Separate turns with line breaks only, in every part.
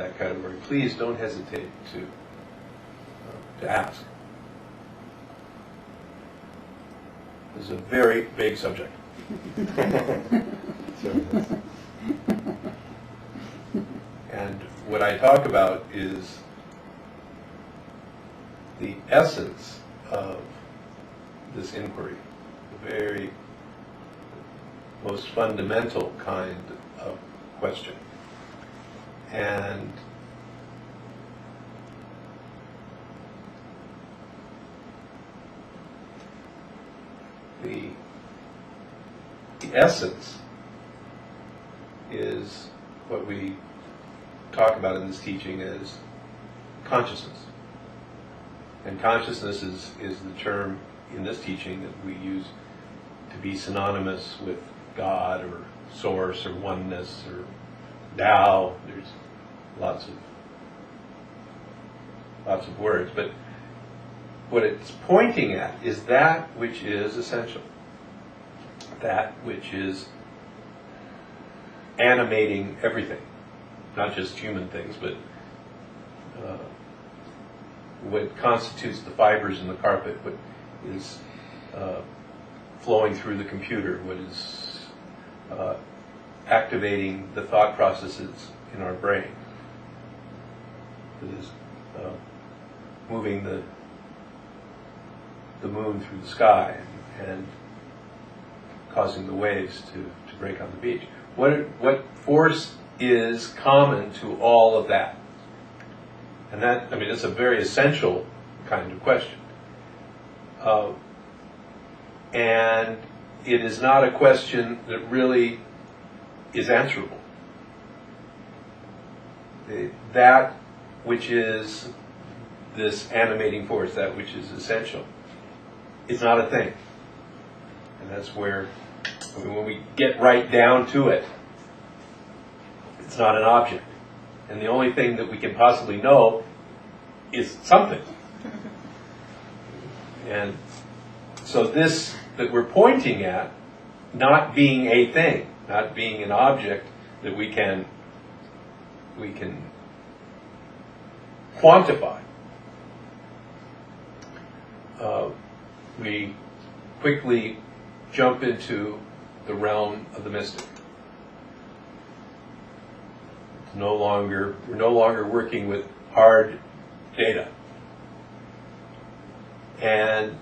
that category, please don't hesitate to ask. This is a very big subject. And what I talk about is the essence of this inquiry, the very most fundamental kind of question. And the essence is what we talk about in this teaching as consciousness. And consciousness is the term in this teaching that we use to be synonymous with God or source or oneness or Tao. There's lots of words, but what it's pointing at is that which is essential, that which is animating everything, not just human things, but what constitutes the fibers in the carpet, what is flowing through the computer, what is activating the thought processes in our brain, that is moving the moon through the sky and causing the waves to break on the beach. What force is common to all of that? And that, I mean, it's a very essential kind of question. And it is not a question that really is answerable. That which is this animating force, that which is essential, is not a thing. And that's where, I mean, when we get right down to it, it's not an object. And the only thing that we can possibly know is something. And so this that we're pointing at, not being a thing, not being an object that we can quantify, we quickly jump into the realm of the mystic. We're no longer working with hard data. And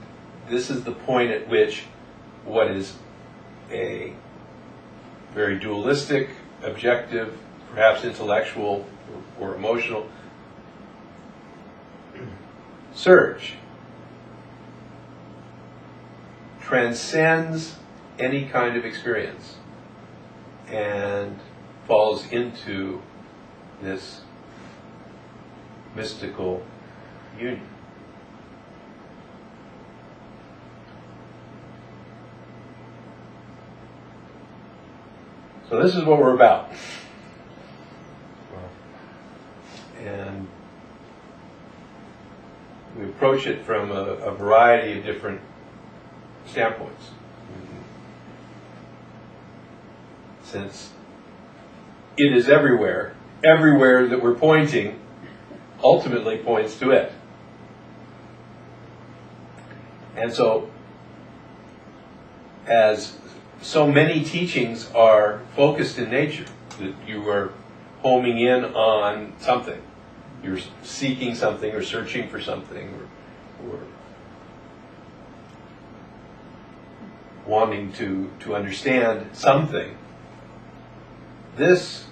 this is the point at which what is a very dualistic, objective, perhaps intellectual or emotional search transcends any kind of experience and falls into this mystical union. So this is what we're about. And we approach it from a variety of different standpoints. Since it is everywhere that we're pointing ultimately points to it. And so, as so many teachings are focused in nature, that you are homing in on something, you're seeking something or searching for something or wanting to understand something. This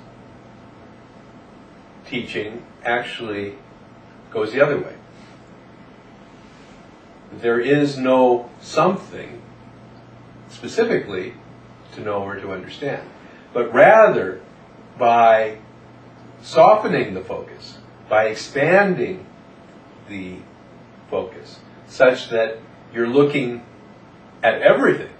teaching actually goes the other way. There is no something specifically to know or to understand, but rather by softening the focus, by expanding the focus, such that you're looking at everything.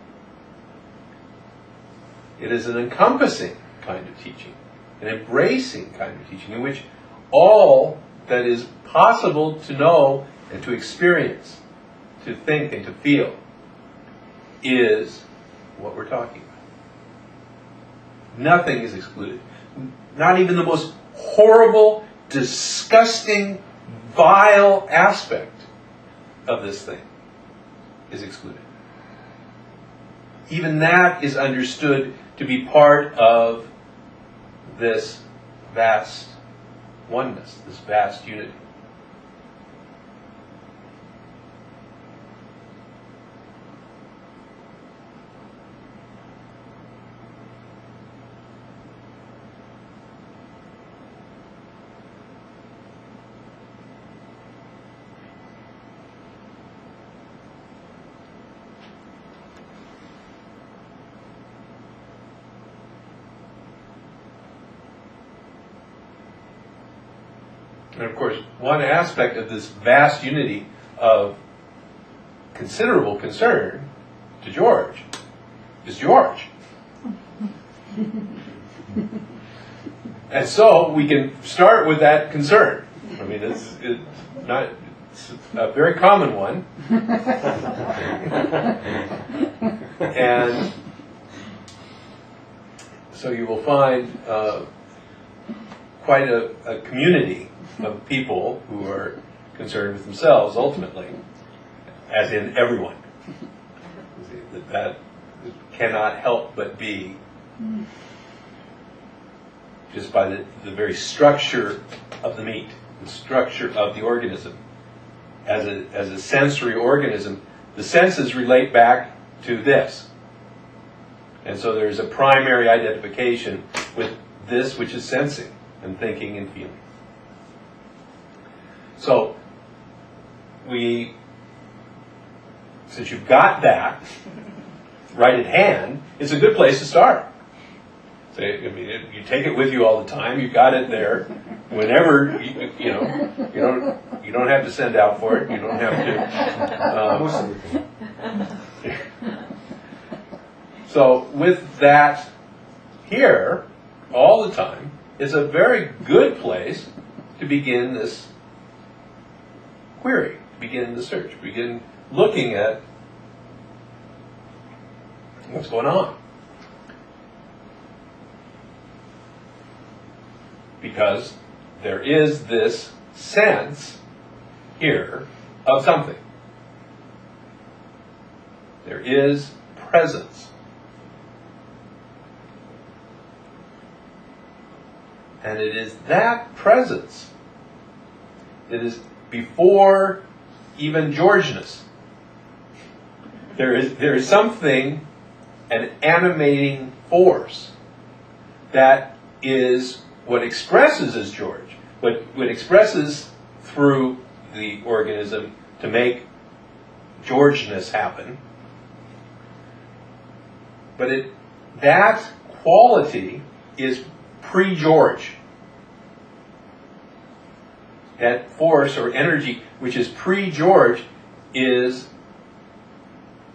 It is an encompassing kind of teaching, an embracing kind of teaching, in which all that is possible to know and to experience, to think and to feel, is what we're talking about. Nothing is excluded. Not even the most horrible, disgusting, vile aspect of this thing is excluded. Even that is understood to be part of this vast oneness, this vast unity. And of course, one aspect of this vast unity of considerable concern to George is George. And so we can start with that concern. I mean, it's a very common one. And so you will find quite a community of people who are concerned with themselves ultimately, as in everyone. That cannot help but be, just by the very structure of the meat, the structure of the organism. As a sensory organism, the senses relate back to this. And so there's a primary identification with this which is sensing and thinking and feeling. So, since you've got that right at hand, it's a good place to start. So, I mean, you take it with you all the time. You've got it there. Whenever you don't have to send out for it. You don't have to. So, with that here all the time, it's a very good place to begin this query, begin the search, begin looking at what's going on. Because there is this sense here of something. There is presence. And it is that presence that is before even Georgeness. There is something, an animating force, that is what expresses as George, what expresses through the organism to make Georgeness happen. But that quality is pre-George. That force or energy which is pre-George is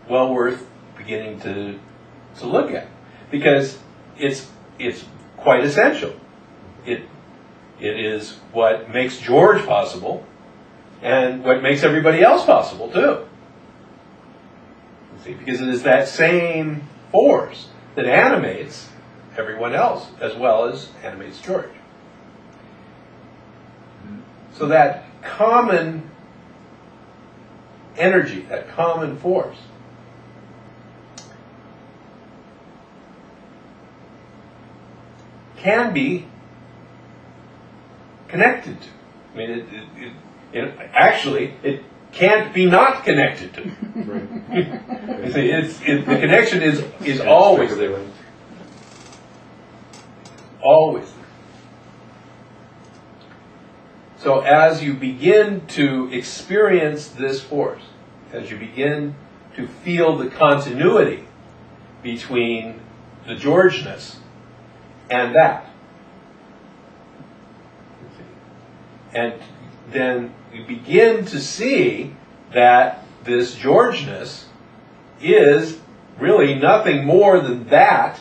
well worth beginning to look at, because it's quite essential. It is what makes George possible, and what makes everybody else possible too. See, because it is that same force that animates everyone else as well as animates George. So that common energy, that common force, can be connected to. I mean, actually, it can't be not connected to. Right. You see, the connection is always there. Always there. So as you begin to experience this force, as you begin to feel the continuity between the Georgeness and that, and then you begin to see that this Georgeness is really nothing more than that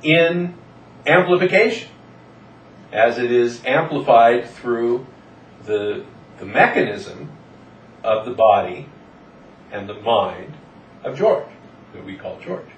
in amplification, as it is amplified through the mechanism of the body and the mind of George, that we call George.